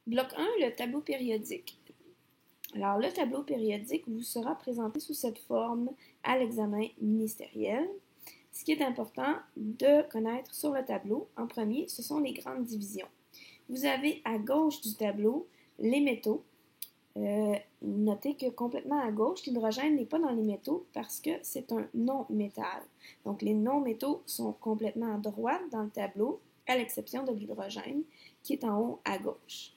Bloc 1, le tableau périodique. Alors, le tableau périodique vous sera présenté sous cette forme à l'examen ministériel. Ce qui est important de connaître sur le tableau, en premier, ce sont les grandes divisions. Vous avez à gauche du tableau les métaux. Notez que complètement à gauche, l'hydrogène n'est pas dans les métaux parce que c'est un non-métal. Donc, les non-métaux sont complètement à droite dans le tableau, à l'exception de l'hydrogène qui est en haut à gauche.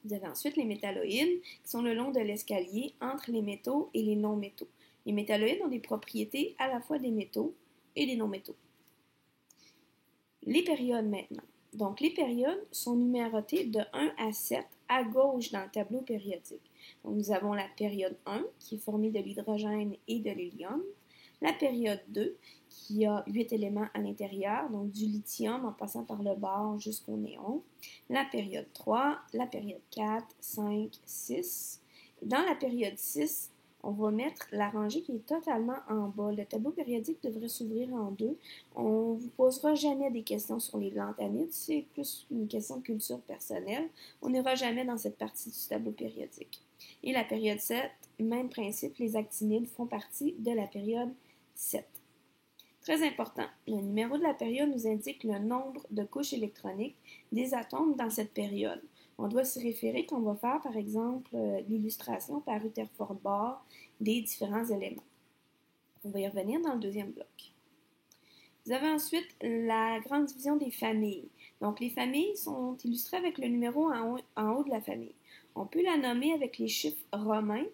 Vous avez ensuite les métalloïdes qui sont le long de l'escalier entre les métaux et les non-métaux. Les métalloïdes ont des propriétés à la fois des métaux et des non-métaux. Les périodes maintenant. Donc, les périodes sont numérotées de 1 à 7 à gauche dans le tableau périodique. Donc, nous avons la période 1 qui est formée de l'hydrogène et de l'hélium. La période 2 qui a 8 éléments à l'intérieur, donc du lithium en passant par le bord jusqu'au néon. La période 3, la période 4, 5, 6. Dans la période 6, on va mettre la rangée qui est totalement en bas. Le tableau périodique devrait s'ouvrir en deux. On ne vous posera jamais des questions sur les lanthanides, c'est plus une question de culture personnelle. On n'ira jamais dans cette partie du tableau périodique. Et la période 7, même principe, les actinides font partie de la période 7. Très important, le numéro de la période nous indique le nombre de couches électroniques des atomes dans cette période. On doit s'y référer quand on va faire, par exemple, l'illustration par Rutherford-Bohr des différents éléments. On va y revenir dans le deuxième bloc. Vous avez ensuite la grande division des familles. Donc, les familles sont illustrées avec le numéro en haut de la famille. On peut la nommer avec les chiffres romains.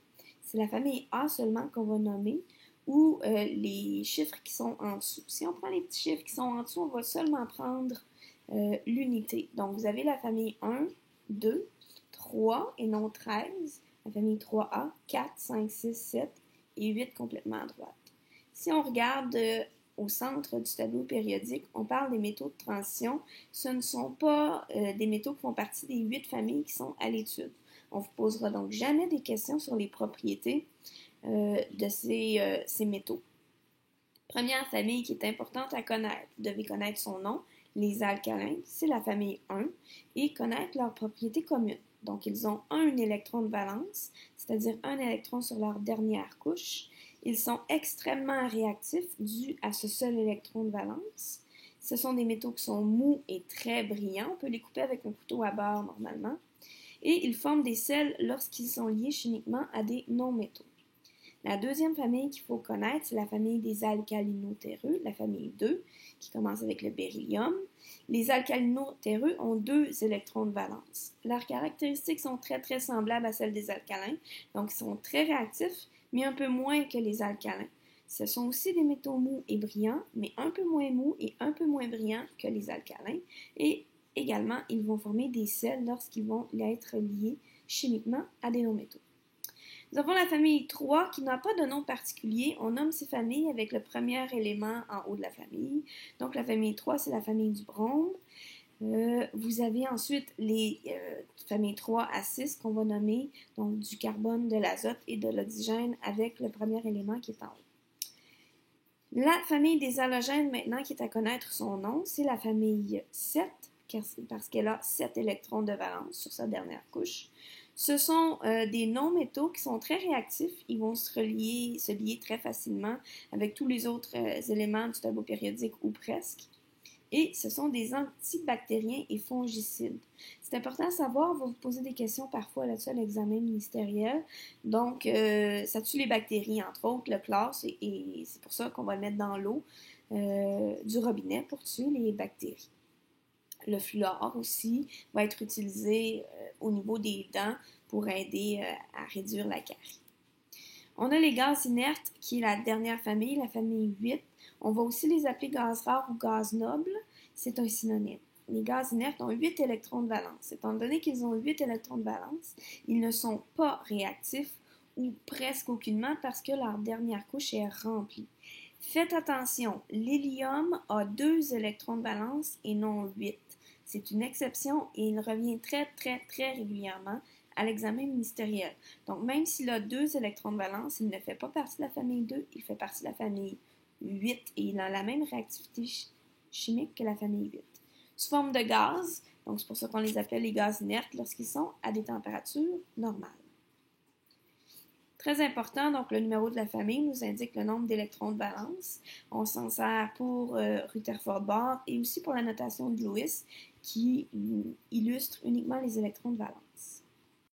C'est la famille A seulement qu'on va nommer, ou les chiffres qui sont en dessous. Si on prend les petits chiffres qui sont en dessous, on va seulement prendre l'unité. Donc, vous avez la famille 1, 2, 3 et non 13, la famille 3A, 4, 5, 6, 7 et 8 complètement à droite. Si on regarde au centre du tableau périodique, on parle des métaux de transition. Ce ne sont pas des métaux qui font partie des 8 familles qui sont à l'étude. On ne vous posera donc jamais des questions sur les propriétés de ces métaux. Première famille qui est importante à connaître, vous devez connaître son nom, les alcalins, c'est la famille 1, et connaître leurs propriétés communes. Donc, ils ont un électron de valence, c'est-à-dire un électron sur leur dernière couche. Ils sont extrêmement réactifs dû à ce seul électron de valence. Ce sont des métaux qui sont mous et très brillants. On peut les couper avec un couteau à beurre normalement. Et ils forment des sels lorsqu'ils sont liés chimiquement à des non-métaux. La deuxième famille qu'il faut connaître, c'est la famille des alcalino-terreux, la famille 2, qui commence avec le beryllium. Les alcalino-terreux ont 2 électrons de valence. Leurs caractéristiques sont très, très semblables à celles des alcalins, donc ils sont très réactifs, mais un peu moins que les alcalins. Ce sont aussi des métaux mous et brillants, mais un peu moins mous et un peu moins brillants que les alcalins. Et également, ils vont former des sels lorsqu'ils vont être liés chimiquement à des non-métaux. Nous avons la famille 3 qui n'a pas de nom particulier. On nomme ces familles avec le premier élément en haut de la famille. Donc, la famille 3, c'est la famille du brome. Vous avez ensuite les familles 3 à 6 qu'on va nommer donc du carbone, de l'azote et de l'oxygène avec le premier élément qui est en haut. La famille des halogènes maintenant qui est à connaître son nom, c'est la famille 7 parce qu'elle a 7 électrons de valence sur sa dernière couche. Ce sont des non-métaux qui sont très réactifs. Ils vont se lier très facilement avec tous les autres éléments du tableau périodique ou presque. Et ce sont des antibactériens et fongicides. C'est important à savoir, on va vous poser des questions parfois là-dessus à l'examen ministériel. Donc, ça tue les bactéries, entre autres, le chlore, et c'est pour ça qu'on va le mettre dans l'eau du robinet pour tuer les bactéries. Le fluor aussi va être utilisé au niveau des dents pour aider à réduire la carie. On a les gaz inertes, qui est la dernière famille, la famille 8. On va aussi les appeler gaz rares ou gaz nobles. C'est un synonyme. Les gaz inertes ont 8 électrons de valence. Étant donné qu'ils ont 8 électrons de valence, ils ne sont pas réactifs ou presque aucunement parce que leur dernière couche est remplie. Faites attention, l'hélium a 2 électrons de valence et non 8. C'est une exception et il revient très, très, très régulièrement à l'examen ministériel. Donc, même s'il a 2 électrons de valence, il ne fait pas partie de la famille 2, il fait partie de la famille 8 et il a la même réactivité chimique que la famille 8. Sous forme de gaz, Donc, c'est pour ça qu'on les appelait les gaz inertes lorsqu'ils sont à des températures normales. Très important, donc le numéro de la famille nous indique le nombre d'électrons de valence. On s'en sert pour Rutherford-Bohr et aussi pour la notation de Lewis qui illustre uniquement les électrons de valence.